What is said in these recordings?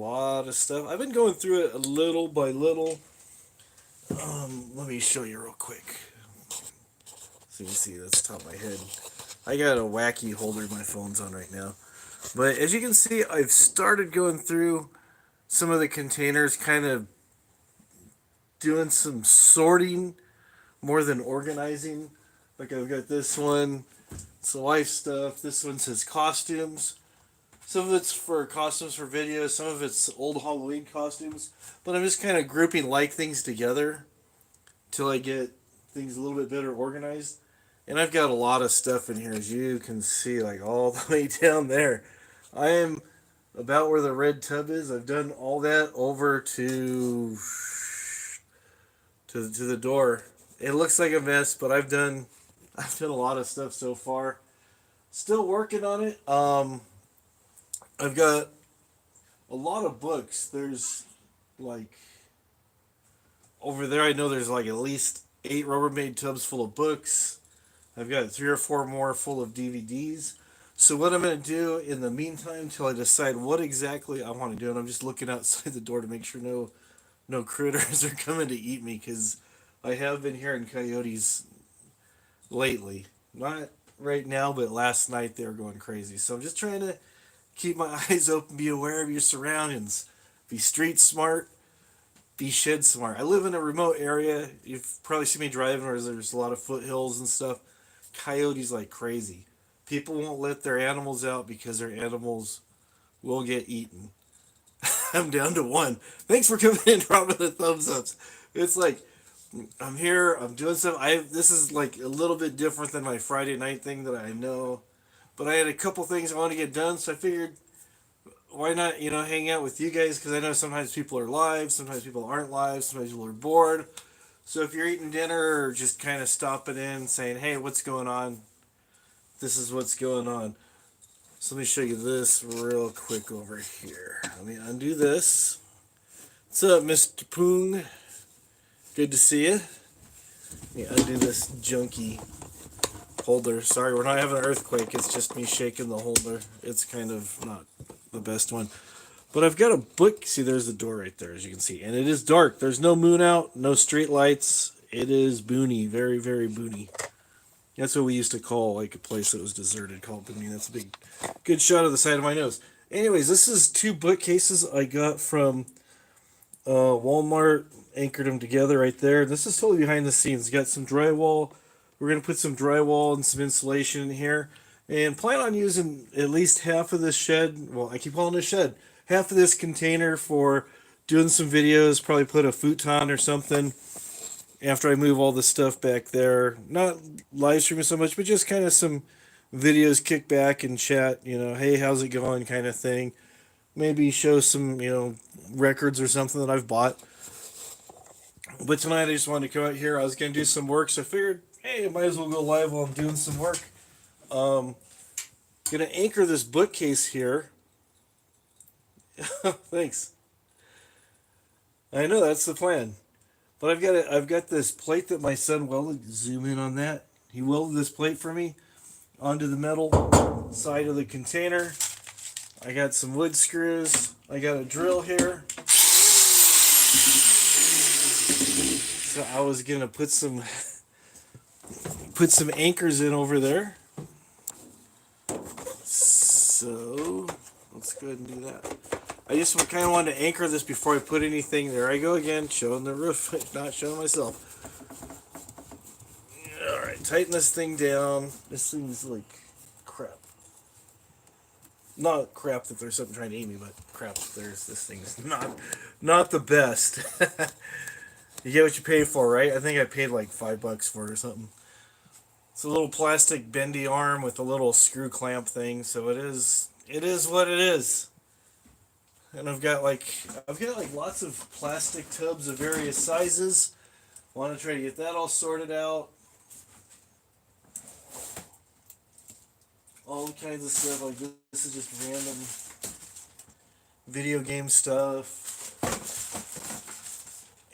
lot of stuff. I've been going through it a little by little. Let me show you real quick. So you can see that's the top of my head. I got a wacky holder my phone's on right now. But as you can see, I've started going through some of the containers, kind of doing some sorting more than organizing. Like I've got this one, it's the life stuff. This one says costumes. Some of it's for costumes for videos, some of it's old Halloween costumes. But I'm just kind of grouping like things together till I get things a little bit better organized. And I've got a lot of stuff in here, as you can see, like all the way down there. I am about where the red tub is. I've done all that over to the door. It looks like a mess, but I've done a lot of stuff so far. Still working on it. I've got a lot of books. There's like over there. I know there's like at least 8 Rubbermaid tubs full of books. I've got 3 or 4 more full of DVDs. So what I'm going to do in the meantime, till I decide what exactly I want to do, and I'm just looking outside the door to make sure no critters are coming to eat me, because I have been hearing coyotes lately. Not right now, but last night they were going crazy. So I'm just trying to keep my eyes open, be aware of your surroundings, be street smart, be shed smart. I live in a remote area. You've probably seen me driving where there's a lot of foothills and stuff. Coyotes like crazy. People won't let their animals out because their animals will get eaten. I'm down to one. Thanks for coming in, dropping the thumbs ups. It's like I'm here. I'm doing stuff. This is like a little bit different than my Friday night thing that I know, but I had a couple things I want to get done, so I figured why not hang out with you guys, because I know sometimes people are live, sometimes people aren't live, sometimes people are bored. So if you're eating dinner or just kind of stopping in, saying, "Hey, what's going on?" This is what's going on. So let me show you this real quick over here. Let me undo this. What's up, Mr. Poong? Good to see you. Let me undo this junky holder. Sorry, we're not having an earthquake. It's just me shaking the holder. It's kind of not the best one. But I've got a book. See, there's the door right there, as you can see. And it is dark. There's no moon out, no street lights. It is boony. Very, very boony. That's what we used to call like a place that was deserted, called boony. That's a big, good shot of the side of my nose. Anyways, this is 2 bookcases I got from Walmart. Anchored them together right there. This is totally behind the scenes. Got some drywall. We're going to put some drywall and some insulation in here. And plan on using at least half of this shed. Well, I keep calling it a shed. Half of this container for doing some videos. Probably put a futon or something after I move all the stuff back there. Not live streaming so much, but just kind of some videos, kick back and chat. Hey, how's it going kind of thing. Maybe show some, records or something that I've bought. But tonight I just wanted to come out here. I was going to do some work, so I figured, hey, I might as well go live while I'm doing some work. Gonna anchor this bookcase here. Thanks. I know that's the plan. But I've got this plate that my son welded. Zoom in on that. He welded this plate for me onto the metal side of the container. I got some wood screws. I got a drill here. So I was gonna put some anchors in over there. So let's go ahead and do that. I just kind of wanted to anchor this before I put anything. There I go again, showing the roof, not showing myself. All right, tighten this thing down. This thing's like crap. Not crap that there's something trying to eat me, but crap that there's this thing's not the best. You get what you pay for, right? I think I paid like $5 for it or something. It's a little plastic bendy arm with a little screw clamp thing, so it is what it is. And I've got like lots of plastic tubs of various sizes. Want to try to get that all sorted out. All kinds of stuff like this. This is just random video game stuff.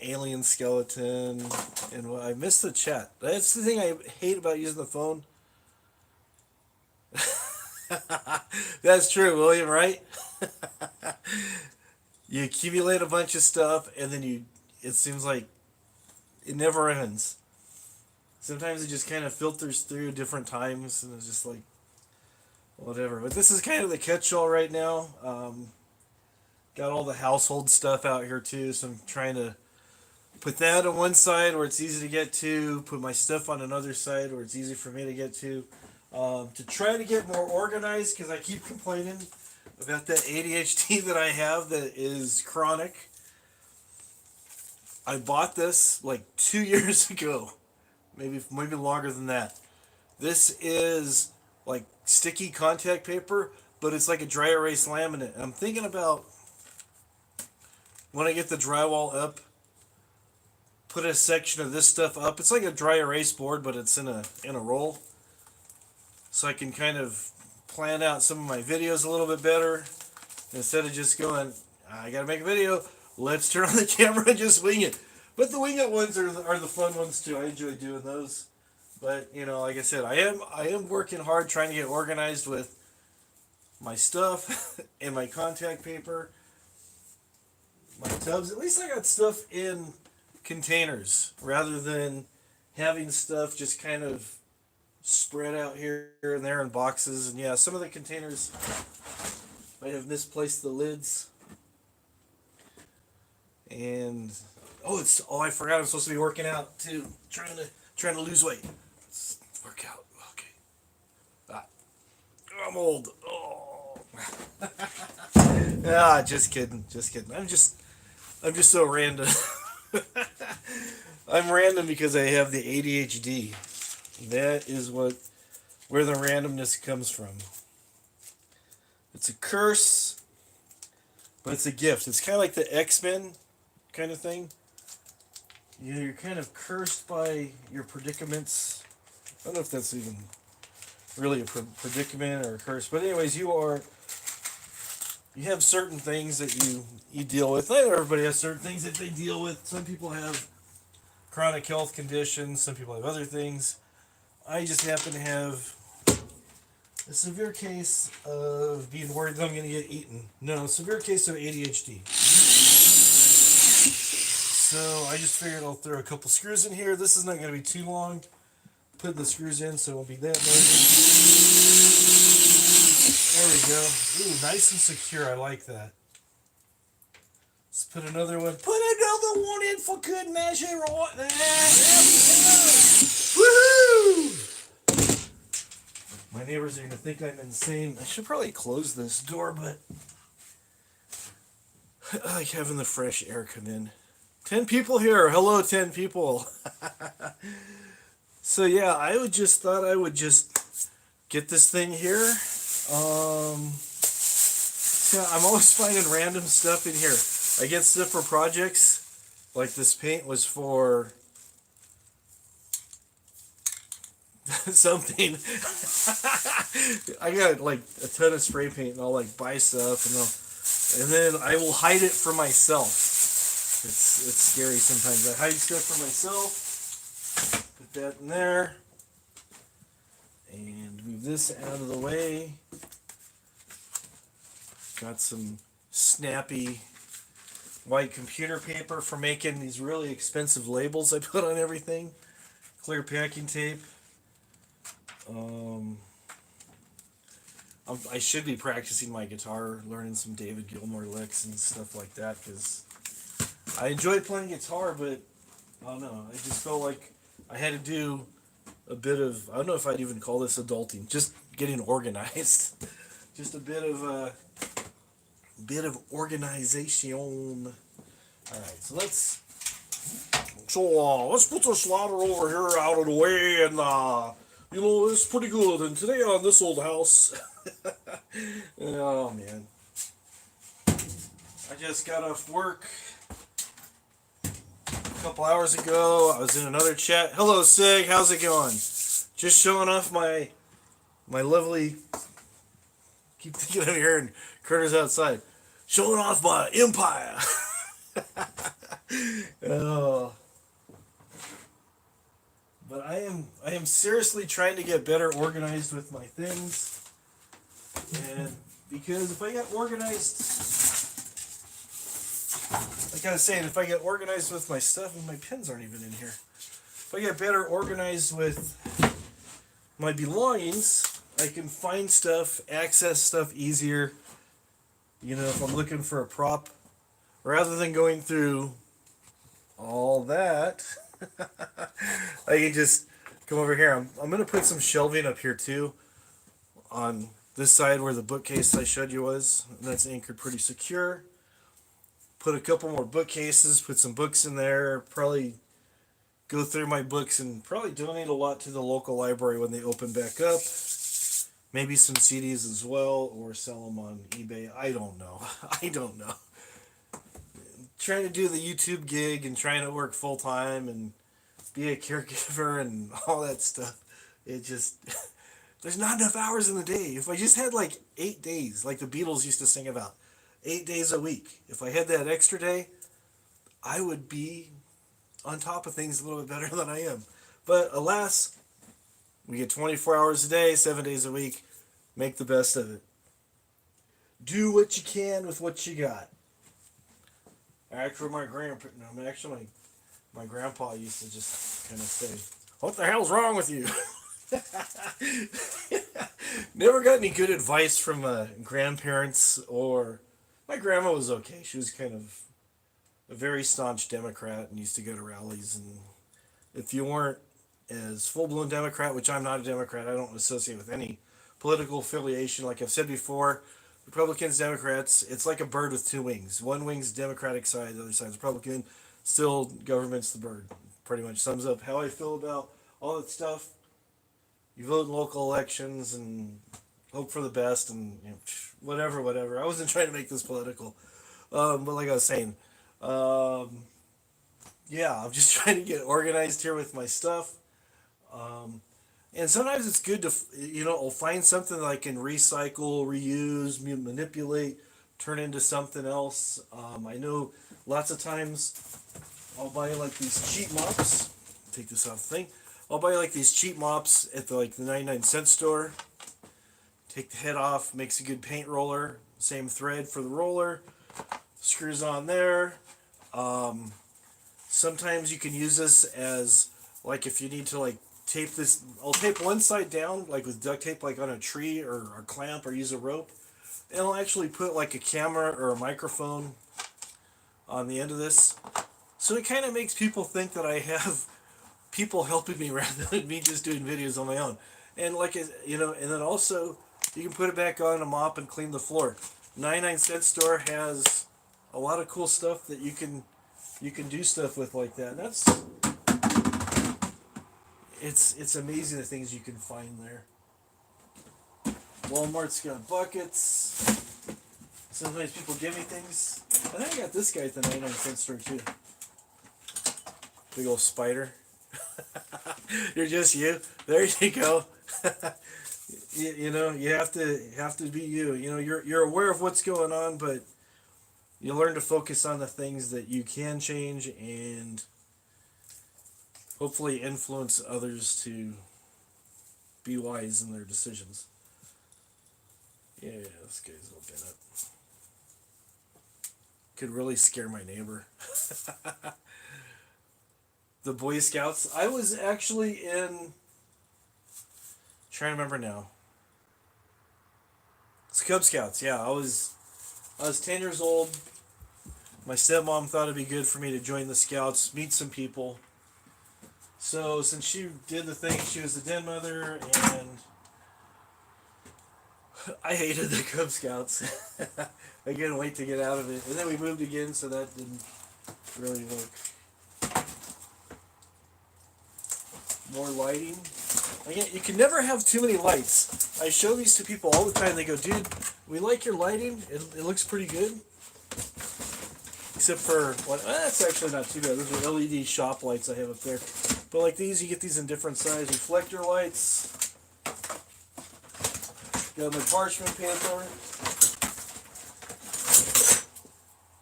Alien skeleton. And I missed the chat. That's the thing I hate about using the phone. That's true, William, right? you accumulate a bunch of stuff, and then it seems like it never ends. Sometimes it just kind of filters through different times, and it's just like, whatever. But this is kind of the catch-all right now. Got all the household stuff out here too, so I'm trying to put that on one side where it's easy to get to, put my stuff on another side where it's easy for me to get to try to get more organized, because I keep complaining about that ADHD that I have that is chronic. I bought this like 2 years ago, maybe longer than that. This is like sticky contact paper, but it's like a dry erase laminate. And I'm thinking about when I get the drywall up, put a section of this stuff up. It's like a dry erase board, but it's in a roll, so I can kind of plan out some of my videos a little bit better instead of just going, I gotta make a video. Let's turn on the camera and just wing it. But the wing it ones are the fun ones too. I enjoy doing those. But like I said, I am working hard trying to get organized with my stuff and my contact paper, my tubs. At least I got stuff in containers rather than having stuff just kind of spread out here and there in boxes. And yeah, some of the containers might have misplaced the lids. And I forgot I'm supposed to be working out too. Trying to lose weight. Let's work out. Okay. I'm old. Oh. Just kidding. I'm just so random. I'm random because I have the ADHD. That is where the randomness comes from. It's a curse, but it's a gift. It's kind of like the X-Men kind of thing. You're kind of cursed by your predicaments. I don't know if that's even really a predicament or a curse, but anyways, you have certain things that you deal with. Not everybody has certain things that they deal with. Some people have chronic health conditions. Some people have other things. I just happen to have a severe case of being worried that I'm going to get eaten. No, severe case of ADHD. So I just figured I'll throw a couple screws in here. This is not going to be too long. Put the screws in so it won't be that noisy. There we go. Ooh, nice and secure. I like that. Let's put another one. Put another one in for good measure. Right there. Woohoo! My neighbors are going to think I'm insane. I should probably close this door, but I like having the fresh air come in. 10 people here. Hello, 10 people. So yeah, I thought I would just get this thing here. Yeah, I'm always finding random stuff in here. I get stuff for projects. Like this paint was for something. I got like a ton of spray paint, and I'll like buy stuff, and then I will hide it for myself. It's scary sometimes. I hide stuff for myself. Put that in there. And move this out of the way. Got some snappy white computer paper for making these really expensive labels I put on everything. Clear packing tape. I should be practicing my guitar, learning some David Gilmour licks and stuff like that, because I enjoy playing guitar, but I don't know. I just felt like I had to do a bit of, I don't know if I'd even call this adulting, just getting organized. Just a bit of organization. All right, so let's put this ladder over here out of the way, and it's pretty good. And today on this old house, oh man, I just got off work a couple hours ago. I was in another chat. Hello, Sig. How's it going? Just showing off my lovely. Keep thinking I'm hearing Curtis outside. Showing off my empire. Oh. But I am seriously trying to get better organized with my things. And because if I get organized like I was saying, if I get organized with my stuff, and my pens aren't even in here. If I get better organized with my belongings, I can find stuff, access stuff easier. You know, if I'm looking for a prop, rather than going through all that, I can just come over here. I'm going to put some shelving up here too on this side where the bookcase I showed you was. And that's anchored pretty secure. Put a couple more bookcases, put some books in there, probably go through my books and probably donate a lot to the local library when they open back up. Maybe some CDs as well, or sell them on eBay. I don't know. I don't know. Trying to do the YouTube gig and trying to work full time and be a caregiver and all that stuff. It just, there's not enough hours in the day. If I just had like 8 days, like the Beatles used to sing about, 8 days a week. If I had that extra day, I would be on top of things a little bit better than I am. But alas, we get 24 hours a day, 7 days a week. Make the best of it. Do what you can with what you got. Actually, my grandpa used to just kind of say, "What the hell's wrong with you?" Never got any good advice from grandparents, or my grandma was okay. She was kind of a very staunch Democrat and used to go to rallies. And if you weren't as full-blown Democrat, which I'm not a Democrat, I don't associate with any political affiliation. Like I've said before, Republicans, Democrats, it's like a bird with two wings. One wing's Democratic side, the other side's Republican. Still, government's the bird. Pretty much sums up how I feel about all that stuff. You vote in local elections and hope for the best, and you know, whatever. I wasn't trying to make this political, but like I was saying, yeah, I'm just trying to get organized here with my stuff. And sometimes it's good to, I'll find something that I can recycle, reuse, manipulate, turn into something else. I know lots of times I'll buy like these cheap mops. Take this off the thing. I'll buy like these cheap mops at the 99-cent store. Take the head off, makes a good paint roller. Same thread for the roller. Screws on there. Sometimes you can use this as like if you need to like tape this. I'll tape one side down like with duct tape, like on a tree or a clamp, or use a rope, and I'll actually put like a camera or a microphone on the end of this, so it kind of makes people think that I have people helping me rather than me just doing videos on my own. And and then also you can put it back on a mop and clean the floor. 99-cent store has a lot of cool stuff that you can do stuff with like that. And it's amazing the things you can find there. Walmart's got buckets. Sometimes people give me things. I think I got this guy at the 99-cent store too. Big old spider. You're just you. There you go. You have to be you. You're aware of what's going on, but you learn to focus on the things that you can change and hopefully influence others to be wise in their decisions. Yeah, this guy's all bent up. Could really scare my neighbor. The Boy Scouts. I was actually trying to remember now. It's Cub Scouts. Yeah, I was 10 years old. My stepmom thought it'd be good for me to join the Scouts, meet some people. So since she did the thing, she was the den mother, and I hated the Cub Scouts. I couldn't wait to get out of it. And then we moved again, so that didn't really work. More lighting. Again, you can never have too many lights. I show these to people all the time. They go, "Dude, we like your lighting. It looks pretty good." Except for that's actually not too bad. Those are LED shop lights I have up there. But like these, you get these in different size reflector lights. Got my parchment paper.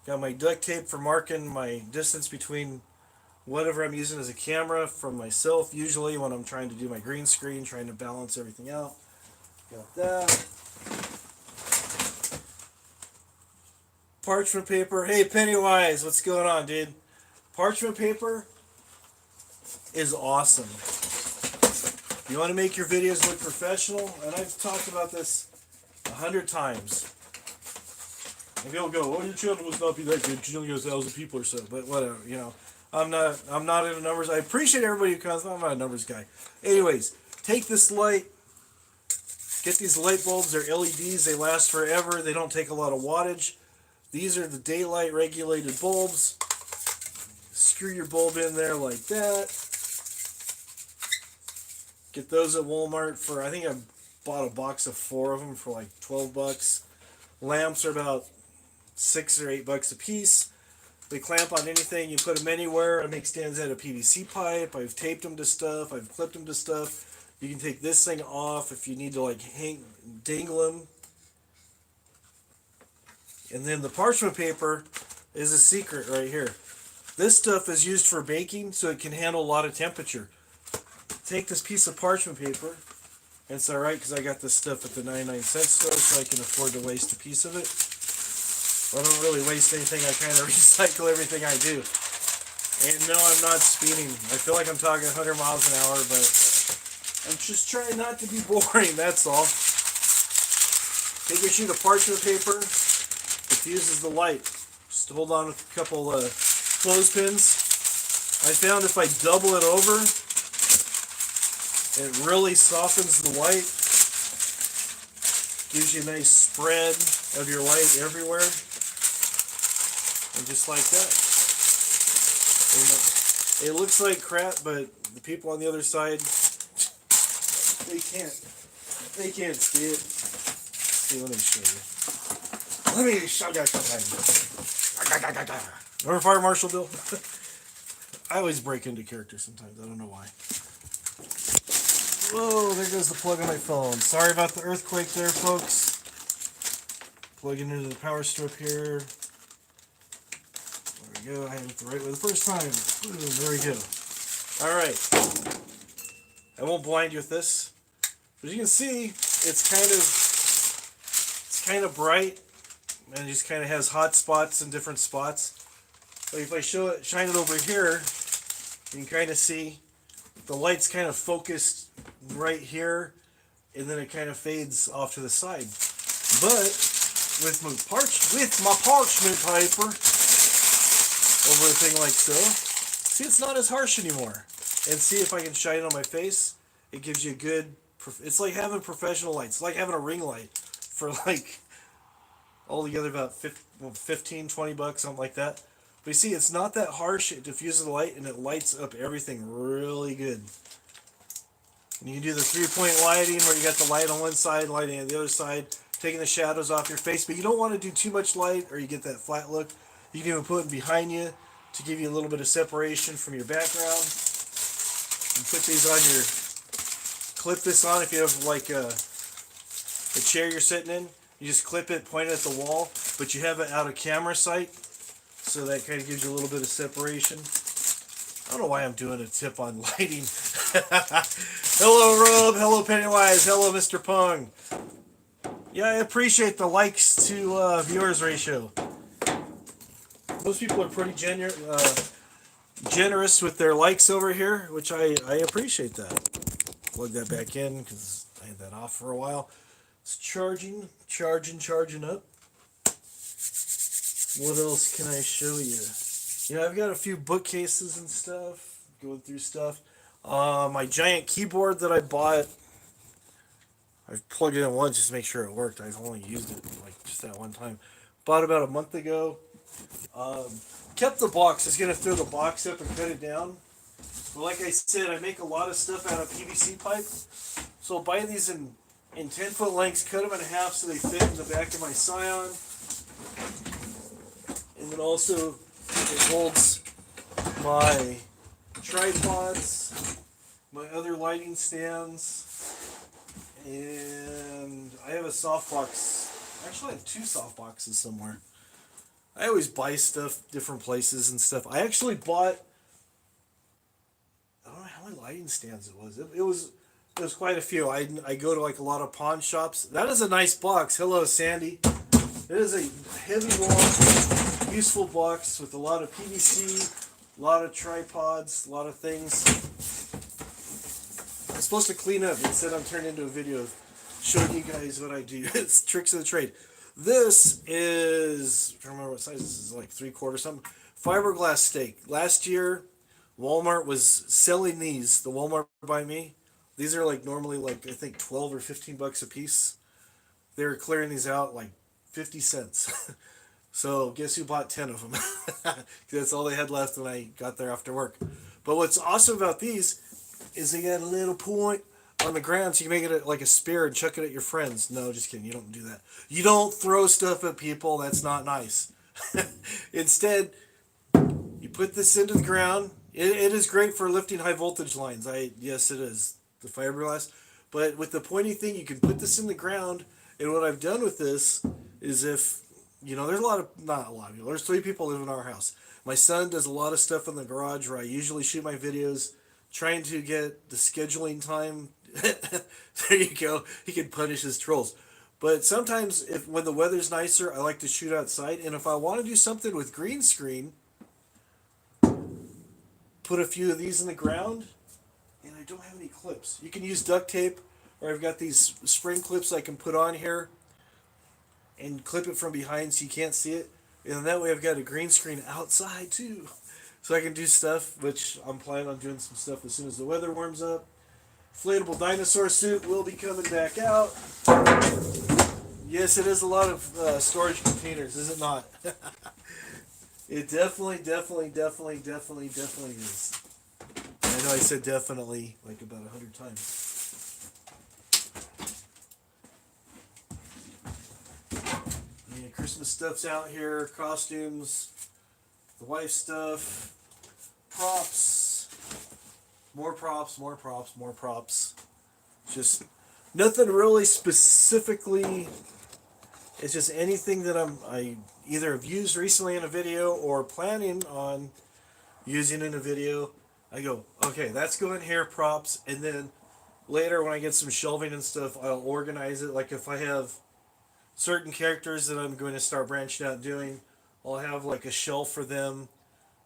Got my duct tape for marking my distance between whatever I'm using as a camera from myself, usually when I'm trying to do my green screen, trying to balance everything out. Got that. parchment paper. Hey, Pennywise, what's going on, dude? Parchment paper is awesome. You want to make your videos look professional, and I've talked about this 100 times. And people go, "Oh, your channel must not be that good because you only got 1,000 people or so." But whatever, you know. I'm not into numbers. I appreciate everybody who comes. I'm not a numbers guy. Anyways, take this light. Get these light bulbs. They're LEDs. They last forever. They don't take a lot of wattage. These are the daylight regulated bulbs. Screw your bulb in there like that. Get those at Walmart for, I think I bought a box of 4 of them for like $12. Lamps are about $6 or $8 a piece. They clamp on anything. You put them anywhere. I make stands out of PVC pipe. I've taped them to stuff. I've clipped them to stuff. You can take this thing off if you need to like dangle them. And then the parchment paper is a secret right here. This stuff is used for baking, so it can handle a lot of temperature. Take this piece of parchment paper, and it's alright because I got this stuff at the 99-cent store, so I can afford to waste a piece of it. I don't really waste anything. I kind of recycle everything I do. And no, I'm not speeding. I feel like I'm talking 100 miles an hour, but I'm just trying not to be boring, that's all. Take a sheet of parchment paper. Diffuses the light. Just hold on with a couple clothespins. I found if I double it over, it really softens the light. Gives you a nice spread of your light everywhere. And just like that. And it looks like crap, but the people on the other side, they can't see it. See, let me show you. Let me show you something. Remember Fire Marshal Bill? I always break into character sometimes. I don't know why. Whoa, there goes the plug on my phone. Sorry about the earthquake there, folks. Plugging into the power strip here. There we go. I had it the right way the first time. Boom, there we go. Alright. I won't blind you with this. But you can see, it's kind of bright. And it just kind of has hot spots in different spots. But if I shine it over here, you can kind of see the light's kind of focused right here, and then it kind of fades off to the side. But with my parchment paper over a thing like so, see, it's not as harsh anymore. And see, if I can shine it on my face, it gives you a good. It's like having professional lights. It's like having a ring light for like altogether about $15, $20, something like that. But you see, it's not that harsh. It diffuses the light and it lights up everything really good. And you can do the 3-point lighting where you got the light on one side, lighting on the other side, taking the shadows off your face. But you don't want to do too much light or you get that flat look. You can even put it behind you to give you a little bit of separation from your background. And put these on your, clip this on if you have like a chair you're sitting in. You just clip it, point it at the wall, but you have it out of camera sight, so that kind of gives you a little bit of separation. I don't know why I'm doing a tip on lighting. Hello, Rob. Hello, Pennywise. Hello, Mr. Pong. Yeah, I appreciate the likes to viewers ratio. Most people are pretty generous with their likes over here, which I appreciate that. Plug that back in because I had that off for a while. It's charging up. What else can I show you? You know, I've got a few bookcases and stuff, going through stuff. My giant keyboard that I bought, I've plugged it in once just to make sure it worked. I've only used it like just that one time. Bought about a month ago. Kept the box. I was going to throw the box up and cut it down. But like I said, I make a lot of stuff out of PVC pipe. So I'll buy these in 10-foot lengths, cut them in half so they fit in the back of my Scion. And then also it holds my tripods, my other lighting stands, and I have a softbox. Actually, I have 2 softboxes somewhere. I always buy stuff different places and stuff. I actually bought, I don't know how many lighting stands it was. It was quite a few. I go to like a lot of pawn shops. That is a nice box. Hello, Sandy. It is a heavy wall, useful box with a lot of PVC, a lot of tripods, a lot of things. I'm supposed to clean up. Instead, I'm turning into a video showing you guys what I do. It's tricks of the trade. This is, I don't remember what size this is, like 3/4 something. Fiberglass steak. Last year, Walmart was selling these. The Walmart by me. These are like normally like I think 12 or 15 bucks a piece. They were clearing these out like 50 cents. So guess who bought 10 of them? That's all they had left when I got there after work. But what's awesome about these is they got a little point on the ground so you can make it like a spear and chuck it at your friends. No, just kidding. You don't do that. You don't throw stuff at people. That's not nice. Instead, you put this into the ground. It is great for lifting high voltage lines. Yes, it is. The fiberglass. But with the pointy thing, you can put this in the ground. And what I've done with this is if, there's not a lot of people. There's 3 people live in our house. My son does a lot of stuff in the garage where I usually shoot my videos, trying to get the scheduling time. There you go. He can punish his trolls. But sometimes when the weather's nicer, I like to shoot outside. And if I want to do something with green screen, put a few of these in the ground. And I don't have any clips. You can use duct tape, or I've got these spring clips I can put on here and clip it from behind so you can't see it. And that way I've got a green screen outside too. So I can do stuff, which I'm planning on doing some stuff as soon as the weather warms up. Inflatable dinosaur suit will be coming back out. Yes, it is a lot of storage containers, is it not? It definitely is. I know I said definitely like about 100 times. Yeah, Christmas stuff's out here, costumes, the wife stuff, props, more props. Just nothing really specifically. It's just anything that I either have used recently in a video or planning on using in a video. I go, okay, that's going here, props, and then later when I get some shelving and stuff, I'll organize it. Like if I have certain characters that I'm going to start branching out doing, I'll have like a shelf for them,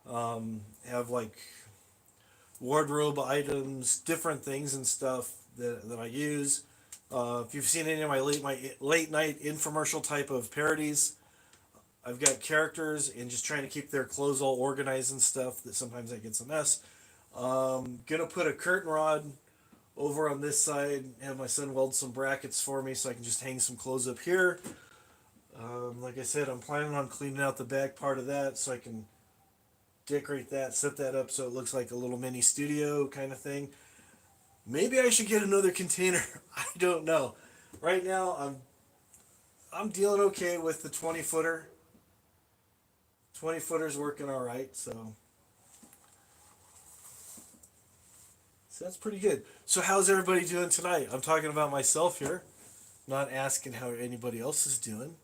have like wardrobe items, different things and stuff that I use. If you've seen any of my late night infomercial type of parodies, I've got characters and just trying to keep their clothes all organized and stuff that sometimes that gets a mess. Gonna put a curtain rod over on this side, have my son weld some brackets for me so I can just hang some clothes up here. Like I said, I'm planning on cleaning out the back part of that so I can decorate that, set that up so it looks like a little mini studio kind of thing. Maybe I should get another container. I don't know. Right now, I'm dealing okay with the 20-footer. 20-footer's working all right, so that's pretty good. So how's everybody doing tonight? I'm talking about myself here, not asking how anybody else is doing.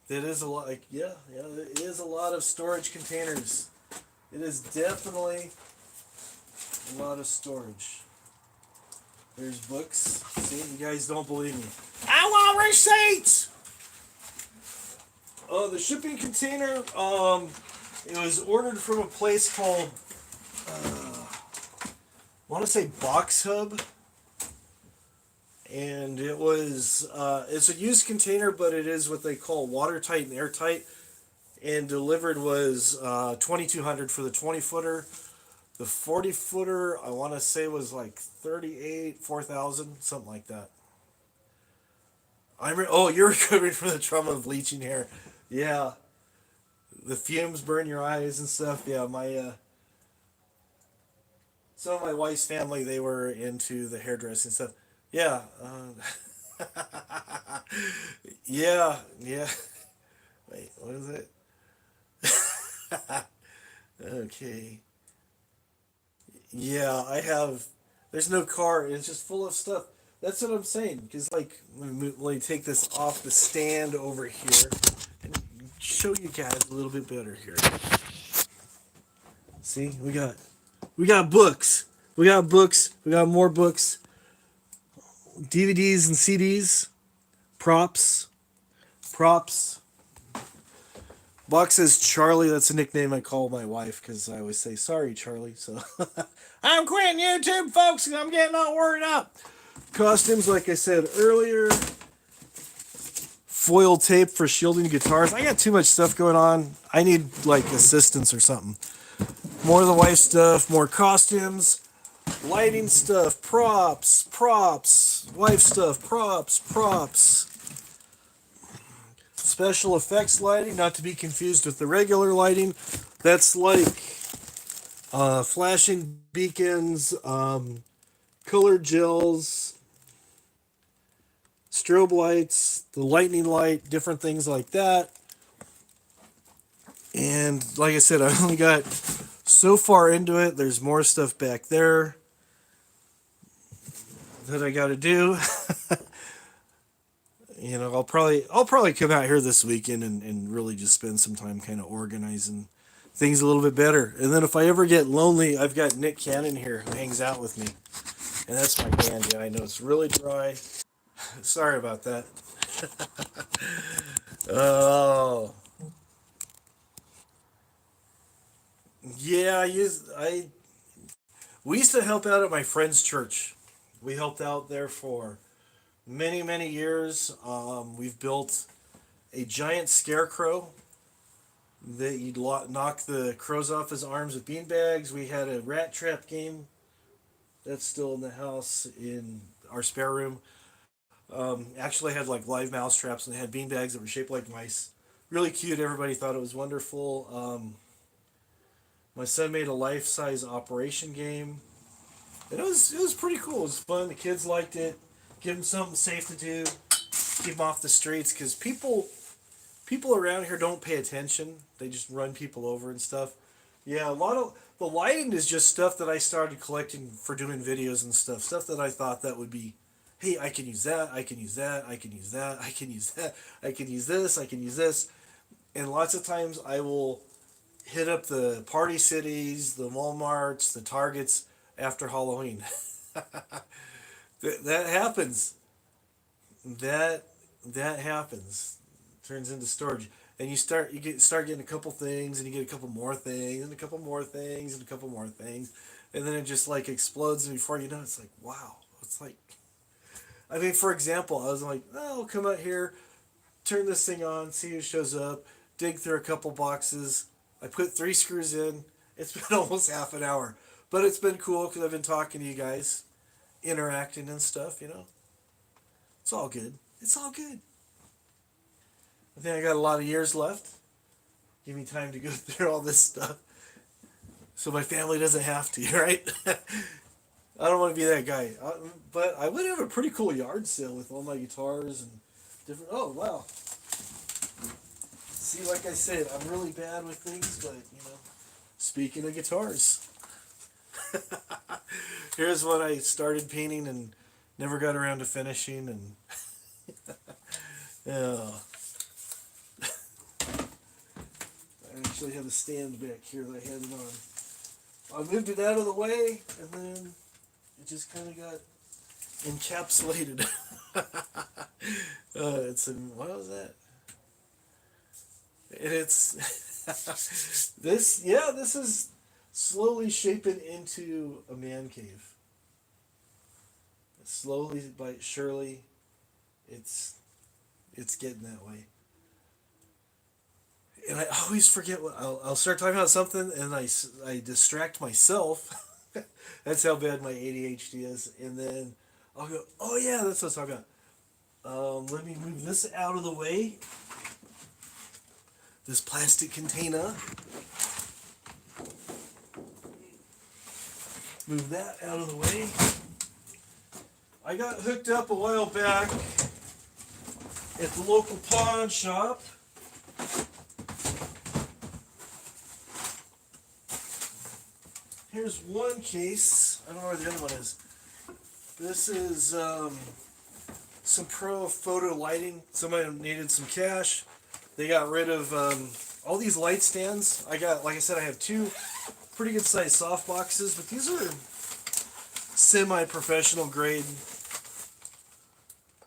That is a lot. It is a lot of storage containers. It is definitely a lot of storage. There's books. See, you guys don't believe me. I want receipts. Oh, the shipping container. It was ordered from a place called. I want to say Box Hub. And it was, it's a used container, but it is what they call watertight and airtight. And delivered was $2,200 for the 20-footer. The 40-footer, I want to say, was like $4,000, something like that. You're recovering from the trauma of bleaching hair. Yeah. The fumes burn your eyes and stuff. Yeah, some of my wife's family, they were into the hairdressing stuff. Yeah. Yeah. Wait, what is it? Okay. Yeah, I have. There's no car. It's just full of stuff. That's what I'm saying. Because, like, let me take this off the stand over here and show you guys a little bit better here. See, we got books. We got books. We got more books. DVDs and CDs. Props. props. Buck says Charlie. That's a nickname I call my wife because I always say sorry, Charlie. So I'm quitting YouTube, folks, and I'm getting all worried up. Costumes, like I said earlier. Foil tape for shielding guitars. I got too much stuff going on. I need like assistance or something. More of the wife stuff, more costumes, lighting stuff, props, wife stuff, props. Special effects lighting, not to be confused with the regular lighting. That's like flashing beacons, colored gels, strobe lights, the lightning light, different things like that. And like I said, I only got so far into it. There's more stuff back there that I got to do. You know, I'll probably come out here this weekend and really just spend some time kind of organizing things a little bit better. And then if I ever get lonely, I've got Nick Cannon here who hangs out with me. And that's my band. Yeah, I know it's really dry. Sorry about that. Oh. Yeah, we used to help out at my friend's church. We helped out there for many years. We've built a giant scarecrow that you'd knock the crows off his arms with beanbags. We had a rat trap game that's still in the house in our spare room. Actually had like live mouse traps and they had beanbags that were shaped like mice. Really cute. Everybody thought it was wonderful. My son made a life-size Operation game. And it was pretty cool. It was fun. The kids liked it. Give them something safe to do. Keep them off the streets because people around here don't pay attention. They just run people over and stuff. Yeah, a lot of the lighting is just stuff that I started collecting for doing videos and stuff. Stuff that I thought that would be, hey, I can use that. I can use that. I can use that. I can use that. I can use this. I can use this. And lots of times I will hit up the Party Cities, the Walmarts, the Targets after Halloween. That happens. That that happens. Turns into storage, and start getting a couple things, and you get a couple more things, and a couple more things, and a couple more things, and then it just like explodes, and before you know, it's like wow. It's like I mean, for example, I was like, oh, I'll come out here, turn this thing on, see who shows up, dig through a couple boxes. I put 3 screws in. It's been almost half an hour, but it's been cool because I've been talking to you guys, interacting and stuff. You know, it's all good. It's all good. I think I got a lot of years left. Give me time to go through all this stuff, so my family doesn't have to. Right? I don't want to be that guy, but I would have a pretty cool yard sale with all my guitars and different. Oh wow! See, like I said, I'm really bad with things, but you know, speaking of guitars, here's what I started painting and never got around to finishing, and yeah, I actually have a stand back here that I had it on. I moved it out of the way, and then it just kind of got encapsulated. What was that? And it's this is slowly shaping into a man cave. Slowly but surely, it's it's getting that way. And I always forget what I'll start talking about something, and I distract myself. That's how bad my ADHD is, and then I'll go, oh yeah, that's what I'm talking about. Let me move this out of the way. This plastic container. Move that out of the way. I got hooked up a while back at the local pawn shop. Here's one case. I don't know where the other one is. This is some pro photo lighting. Somebody needed some cash. They got rid of all these light stands. Like I said, I have 2 pretty good sized soft boxes, but these are semi-professional grade.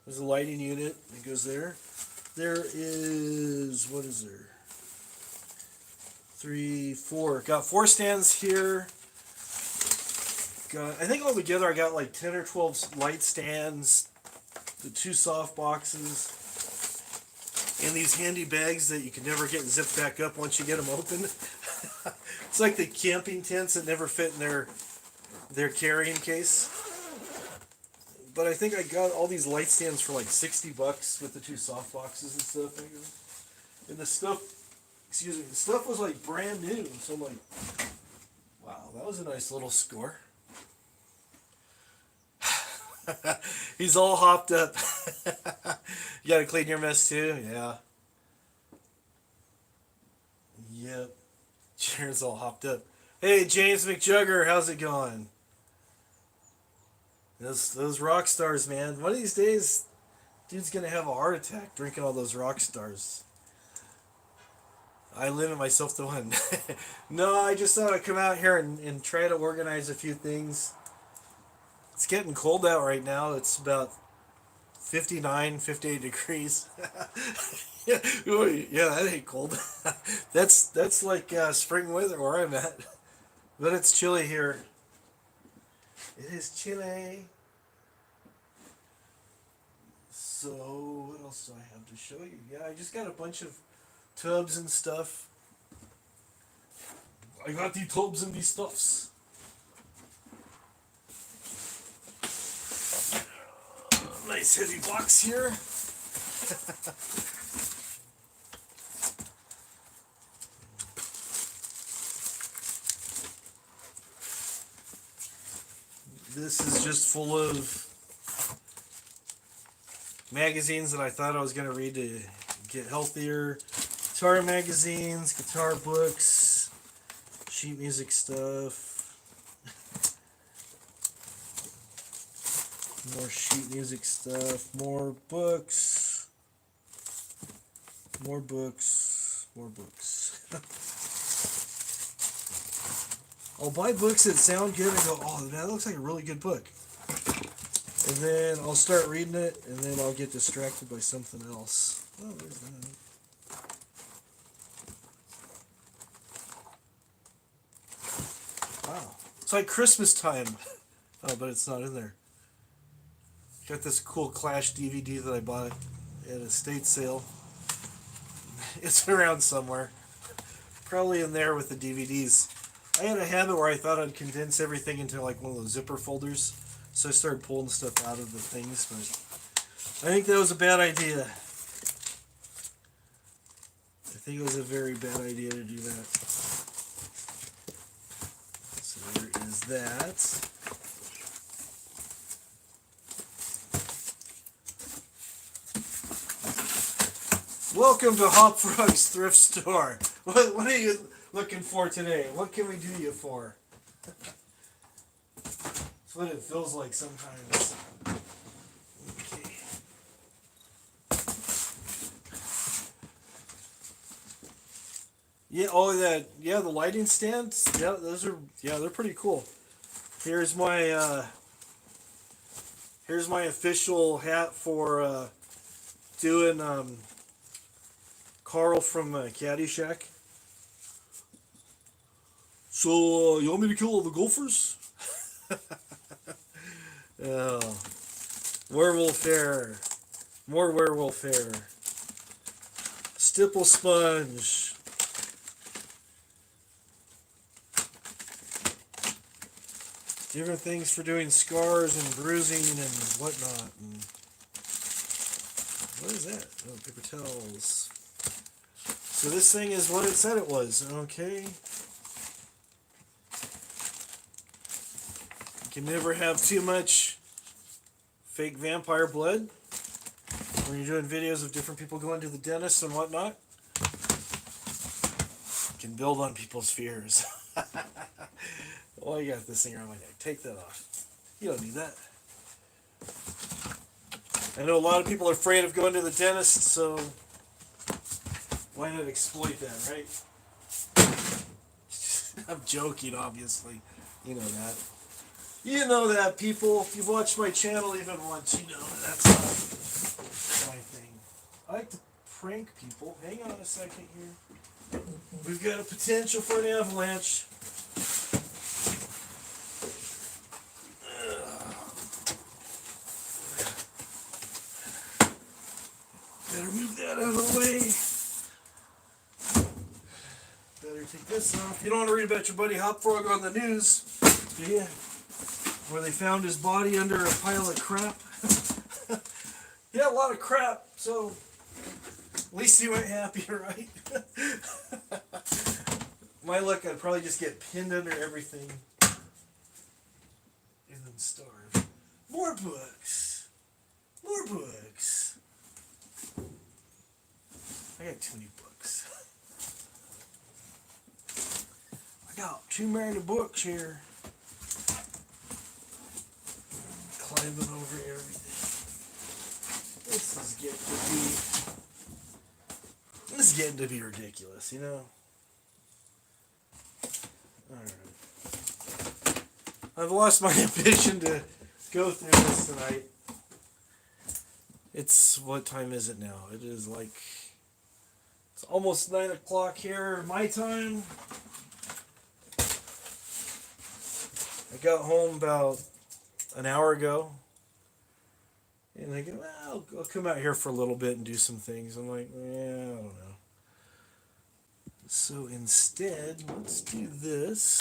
There's a lighting unit that goes there. There is, what is there? 3, 4. Got 4 stands here. I think altogether I got like 10 or 12 light stands, the 2 soft boxes, and these handy bags that you can never get zipped back up once you get them open. It's like the camping tents that never fit in their carrying case. But I think I got all these light stands for like $60 with the 2 soft boxes and stuff. And the stuff, excuse me, the stuff was like brand new. So I'm like, wow, that was a nice little score. He's all hopped up. You gotta clean your mess too? Yeah. Yep. Jared's all hopped up. Hey, James McJugger, how's it going? Those rock stars, man. One of these days, dude's gonna have a heart attack drinking all those rock stars. I limit myself to one. No, I just thought I'd come out here and try to organize a few things. It's getting cold out right now. It's about 59, 58 degrees. Yeah, that ain't cold. That's like spring weather where I'm at. But it's chilly here. It is chilly. So, what else do I have to show you? Yeah, I just got a bunch of tubs and stuff. I got these tubs and these stuffs. Nice heavy box here. This is just full of magazines that I thought I was going to read to get healthier. Guitar magazines, guitar books, sheet music stuff. More sheet music stuff, more books, more books, more books. I'll buy books that sound good and go, oh, that looks like a really good book. And then I'll start reading it, and then I'll get distracted by something else. Oh, there's that. Wow. It's like Christmas time. Oh, but it's not in there. Got this cool Clash DVD that I bought at a estate sale. It's around somewhere. Probably in there with the DVDs. I had a habit where I thought I'd condense everything into like one of those zipper folders. So I started pulling stuff out of the things, but I think that was a bad idea. I think it was a very bad idea to do that. So there is that. Welcome to Hop Frog's Thrift Store. What are you looking for today? What can we do you for? That's what it feels like sometimes. Okay. Yeah, oh that yeah, the lighting stands. Yeah, those are they're pretty cool. Here's my official hat for doing Carl from Caddyshack. So, you want me to kill all the gophers? Oh. Werewolf hair. More werewolf hair. Stipple sponge. Different things for doing scars and bruising and whatnot. And what is that? Oh, paper towels. So this thing is what it said it was. Okay. You can never have too much fake vampire blood when you're doing videos of different people going to the dentist and whatnot. You can build on people's fears. Oh, I got this thing around my neck. Take that off. You don't need that. I know a lot of people are afraid of going to the dentist, so why not exploit that, right? I'm joking, obviously. You know that. You know that, people. If you've watched my channel even once, you know that's my thing. I like to prank people. Hang on a second here. We've got a potential for an avalanche. Better move that out of the way. Better take this off. You don't want to read about your buddy Hop Frog on the news, do you? Where they found his body under a pile of crap. Yeah, a lot of crap, so at least he went happy, right? My luck, I'd probably just get pinned under everything and then starve. More books. More books. I got too many books. I got too many books here. Climbing over everything. This is getting to be ridiculous, you know? Alright. I've lost my ambition to go through this tonight. What time is it now? It is like, it's almost 9 o'clock here, my time. I got home about an hour ago. And I go, well, I'll come out here for a little bit and do some things. I'm like, yeah, I don't know. So instead, let's do this.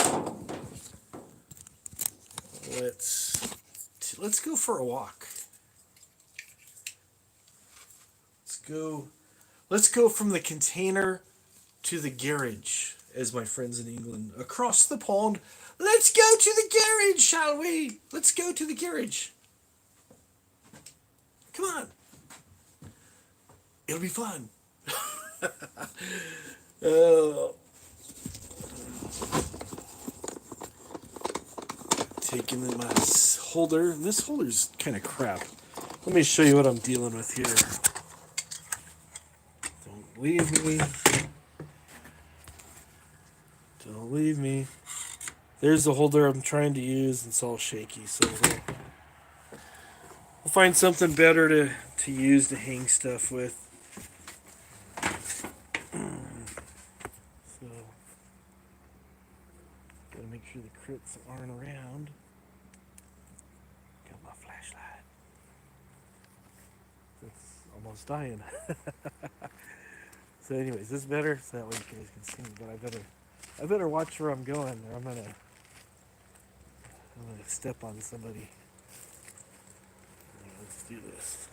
Let's go for a walk. Let's go from the container to the garage, as my friends in England. Across the pond. Let's go to the garage, shall we? Let's go to the garage. Come on. It'll be fun. Taking my holder. This holder's kind of crap. Let me show you what I'm dealing with here. Don't leave me. Don't leave me. There's the holder I'm trying to use. It's all shaky, so we'll find something better to use to hang stuff with. So, gotta make sure the crits aren't around. Got my flashlight. It's almost dying. So anyways, this is better, so that way you guys can see me, but I better watch where I'm going, or I'm gonna step on somebody. Let's do this.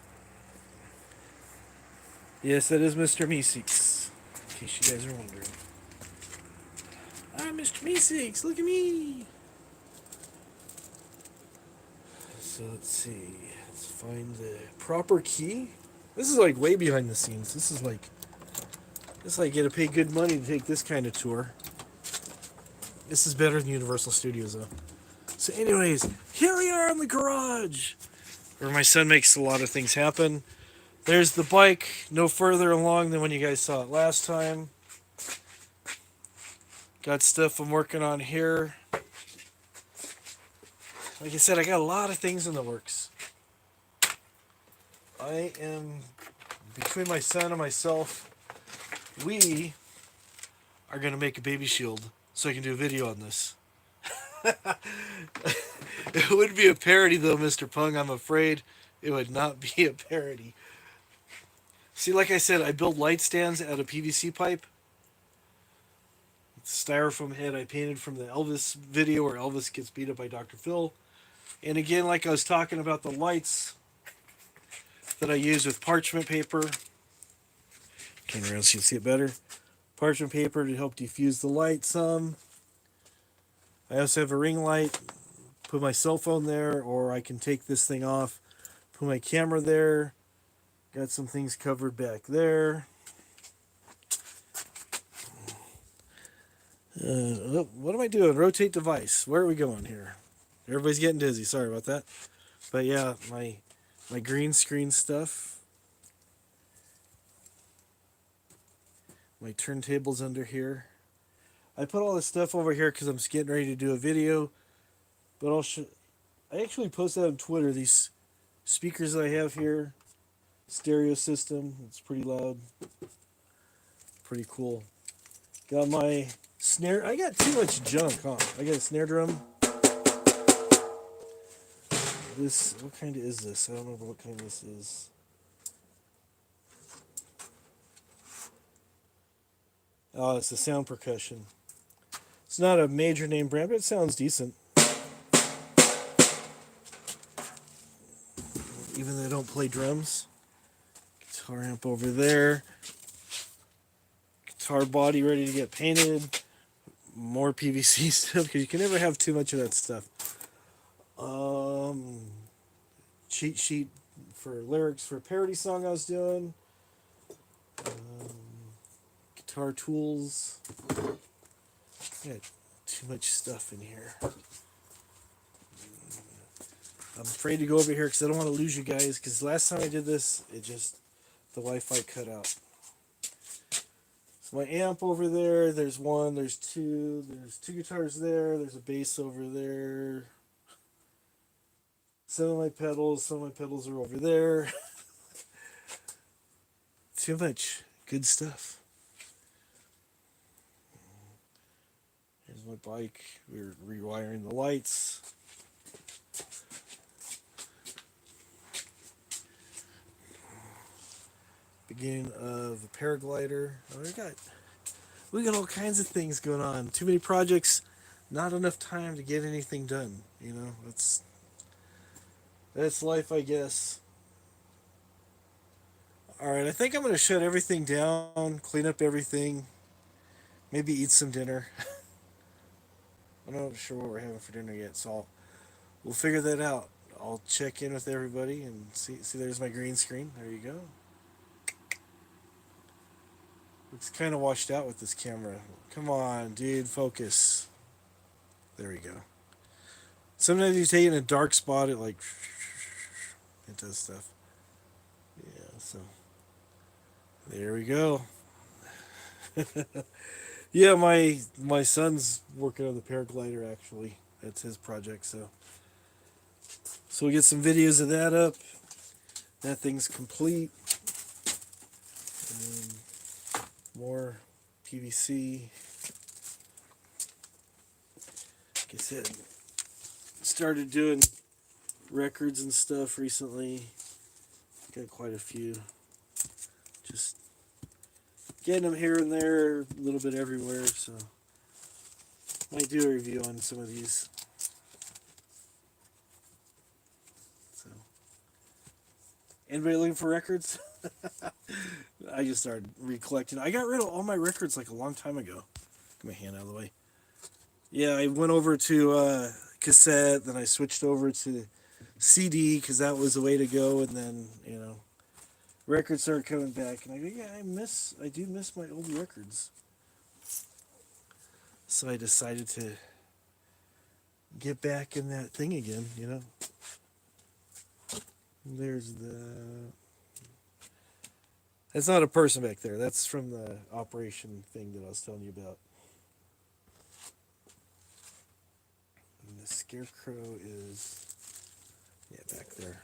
Yes, that is Mr. Meeseeks, in case you guys are wondering. I'm Mr. Meeseeks, look at me! So let's see, let's find the proper key. This is like way behind the scenes. This is like you gotta pay good money to take this kind of tour. This is better than Universal Studios though. So anyways, here we are in the garage, where my son makes a lot of things happen. There's the bike, no further along than when you guys saw it last time. Got stuff I'm working on here. Like I said, I got a lot of things in the works. I am, between my son and myself, we are going to make a baby shield so I can do a video on this. It would be a parody though, Mr. Pung. I'm afraid it would not be a parody. See, like I said, I build light stands out of PVC pipe. It's a styrofoam head I painted from the Elvis video where Elvis gets beat up by Dr. Phil. And again, like I was talking about the lights that I use with parchment paper. Came around so you can see it better. Parchment paper to help diffuse the light some. I also have a ring light. Put my cell phone there, or I can take this thing off. Put my camera there. Got some things covered back there. What am I doing? Rotate device. Where are we going here? Everybody's getting dizzy. Sorry about that. But yeah, my green screen stuff. My turntable's under here. I put all this stuff over here because I'm just getting ready to do a video. But I actually posted on Twitter these speakers that I have here. stereo system. It's pretty loud. Pretty cool. Got my snare. I got too much junk, huh? I got a snare drum. This, what kind is this? I don't remember what kind this is. Oh, it's a sound percussion. It's not a major name brand, but it sounds decent. Even though I don't play drums. Guitar amp over there. Guitar body ready to get painted. More PVC stuff, because you can never have too much of that stuff. Cheat sheet for lyrics for a parody song I was doing. Guitar tools. Got too much stuff in here. I'm afraid to go over here because I don't want to lose you guys, because last time I did this, the Wi-Fi cut out. So my amp over there, there's one, there's two guitars there, there's a bass over there. Some of my pedals are over there. Too much good stuff. Here's my bike. We're rewiring the lights. Beginning of the paraglider. Oh, we got all kinds of things going on. Too many projects, not enough time to get anything done. You know, that's life, I guess. All right, I think I'm going to shut everything down, clean up everything, maybe eat some dinner. I'm not sure what we're having for dinner yet, so we'll figure that out. I'll check in with everybody and see. There's my green screen. There you go. Looks kind of washed out with this camera. Come on, dude, focus. There we go. Sometimes you take it in a dark spot, it does stuff. Yeah, so there we go. Yeah, my son's working on the paraglider, actually. That's his project, so we'll get some videos of that up. That thing's complete. And more PVC. Like I said, started doing records and stuff recently. Got quite a few. Just getting them here and there, a little bit everywhere, so might do a review on some of these. So, anybody looking for records? I just started recollecting. I got rid of all my records like a long time ago. Get my hand out of the way. Yeah, I went over to cassette, then I switched over to CD because that was the way to go, and then records started coming back, and I go, yeah, I do miss my old records. So I decided to get back in that thing again, There's that's not a person back there. That's from the operation thing that I was telling you about. And the scarecrow is, back there.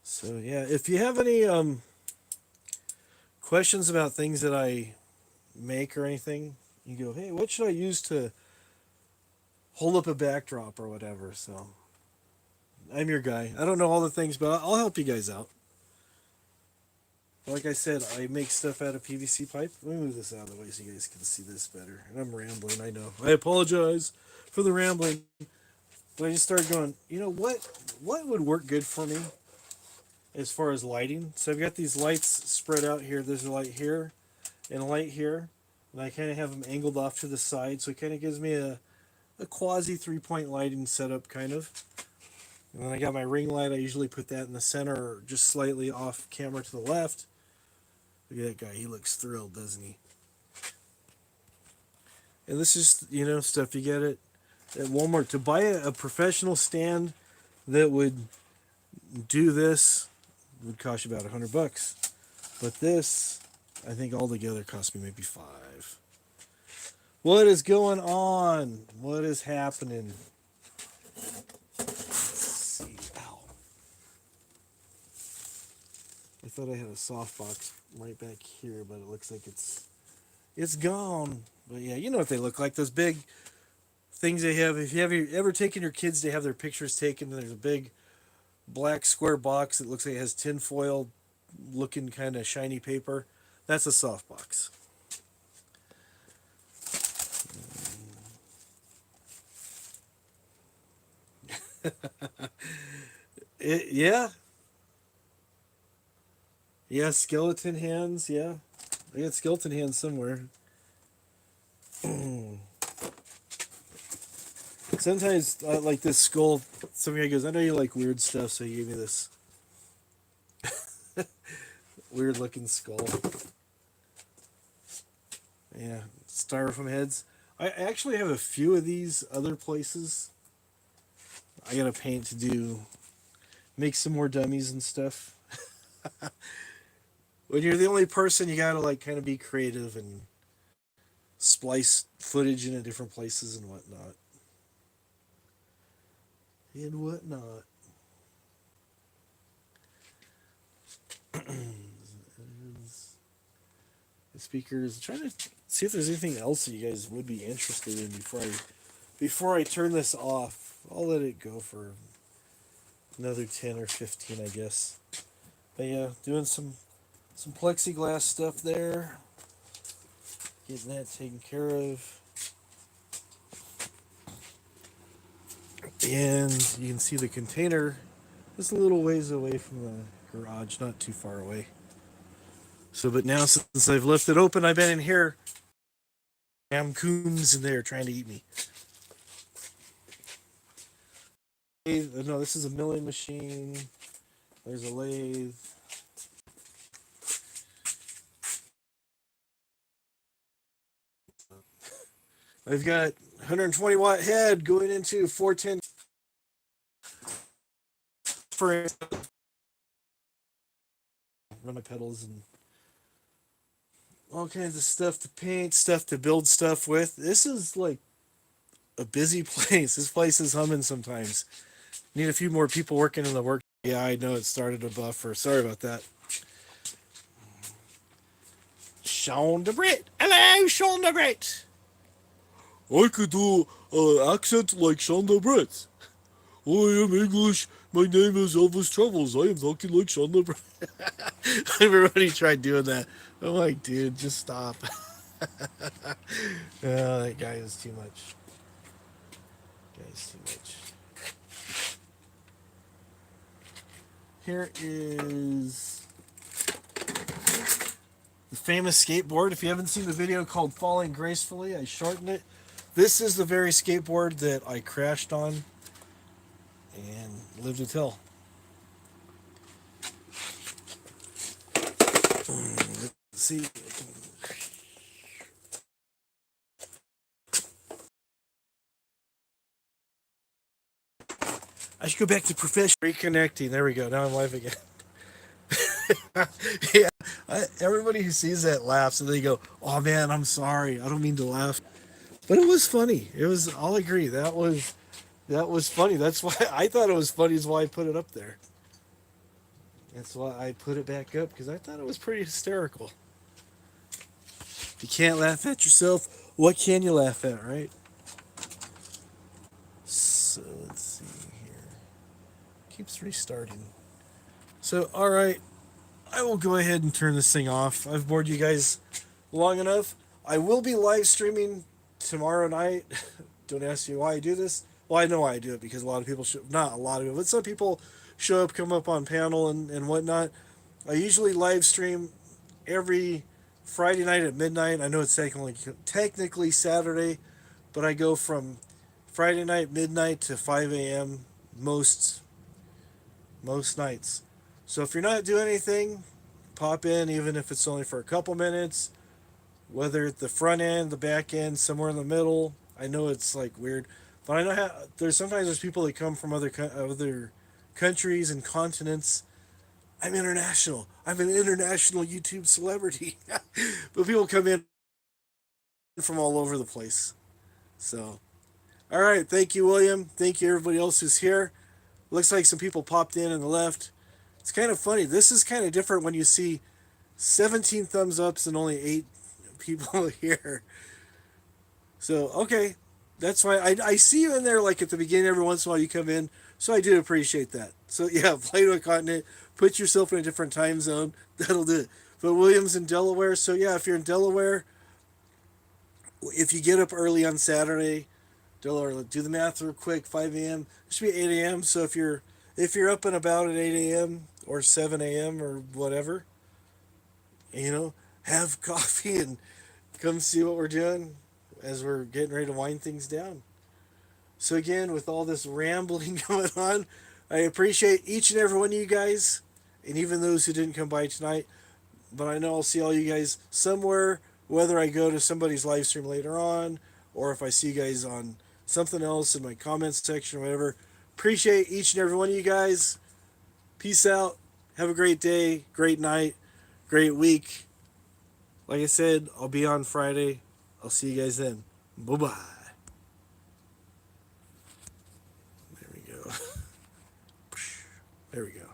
So yeah, if you have any questions about things that I make or anything, you go, hey, what should I use to hold up a backdrop or whatever? So I'm your guy. I don't know all the things, but I'll help you guys out. Like I said, I make stuff out of PVC pipe. Let me move this out of the way so you guys can see this better. And I'm rambling, I know. I apologize for the rambling. But I just started going, what would work good for me as far as lighting? So I've got these lights spread out here. There's a light here and a light here. And I kind of have them angled off to the side. So it kind of gives me a quasi 3-point lighting setup, kind of. And then I got my ring light. I usually put that in the center or just slightly off camera to the left. Look at that guy. He looks thrilled, doesn't he? And this is, stuff you get at Walmart. To buy a professional stand that would do this would cost you about $100. But this, I think altogether cost me maybe $5. What is going on? What is happening? Let's see. Ow. thought I had a softbox right back here, but it looks like it's gone. But yeah, you know what they look like. Those big things they have. If you have ever taken your kids to have their pictures taken, there's a big black square box that looks like it has tinfoil looking kind of shiny paper. That's a softbox. Yeah, yeah, skeleton hands. Yeah, I got skeleton hands somewhere. Sometimes like this skull. Some guy goes, "I know you like weird stuff," so he gave me this weird looking skull. Yeah, styrofoam heads. I actually have a few of these other places. I got to paint to do, make some more dummies and stuff. When you're the only person, you gotta like kind of be creative and splice footage into different places and whatnot. And whatnot. The speakers. I'm trying to see if there's anything else that you guys would be interested in before I turn this off. I'll let it go for another 10 or 15, I guess. But yeah, doing some plexiglass stuff there. Getting that taken care of. And you can see the container just a little ways away from the garage, not too far away. So, but now since I've left it open, I've been in here. Damn coons in there trying to eat me. No, this is a milling machine. There's a lathe. I've got 120 watt head going into 410 for run my pedals and all kinds of stuff to paint, stuff to build stuff with. This is like a busy place. This place is humming sometimes. Need a few more people working in the work. Yeah, I know it started a buffer. Sorry about that. Sean DeBritt. Hello, Sean DeBritt. I could do an accent like Sean DeBritt. I am English. My name is Elvis Travels. I am talking like Sean DeBritt. Everybody tried doing that. I'm like, dude, just stop. Oh, that guy is too much. Guy's too much. Here is the famous skateboard. If you haven't seen the video called Falling Gracefully, I shortened it. This is the very skateboard that I crashed on and lived to tell. Let's see. I should go back to professional reconnecting. There we go. Now I'm live again. Yeah, everybody who sees that laughs and they go, "Oh man, I'm sorry. I don't mean to laugh." But it was funny. It was. I'll agree. That was funny. That's why I thought it was funny. Is why I put it up there. That's why I put it back up because I thought it was pretty hysterical. If you can't laugh at yourself, what can you laugh at, right? So let's see here. Keeps restarting. So all right, I will go ahead and turn this thing off. I've bored you guys long enough. I will be live streaming tomorrow night. Don't ask me why I do this. Well, I know why I do it because a lot of people show, not a lot of people, but some people show up, come up on panel and whatnot. I usually live stream every Friday night at midnight. I know it's technically Saturday, but I go from Friday night midnight to 5 a.m. most nights. So if you're not doing anything, pop in, even if it's only for a couple minutes. Whether at the front end, the back end, somewhere in the middle. I know it's like weird, but I know how there's people that come from other countries and continents. I'm international. I'm an international YouTube celebrity. But people come in from all over the place. So, all right. Thank you, William. Thank you, everybody else who's here. Looks like some people popped in and left. It's kind of funny. This is kind of different when you see 17 thumbs ups and only 8 people here. So, okay. That's why I see you in there like at the beginning every once in a while you come in. So I do appreciate that. So, yeah, play to a continent. Put yourself in a different time zone. That'll do it. But Williams in Delaware. So, yeah, if you're in Delaware, if you get up early on Saturday, Delaware, do the math real quick. 5 a.m. It should be 8 a.m. So if you're up and about at 8 a.m. or 7 a.m. or whatever, have coffee and come see what we're doing as we're getting ready to wind things down. So again, with all this rambling going on, I appreciate each and every one of you guys, and even those who didn't come by tonight. But I know I'll see all you guys somewhere, whether I go to somebody's live stream later on, or if I see you guys on something else in my comments section or whatever. Appreciate each and every one of you guys. Peace out. Have a great day, great night, great week. Like I said, I'll be on Friday. I'll see you guys then. Bye bye. There we go. There we go.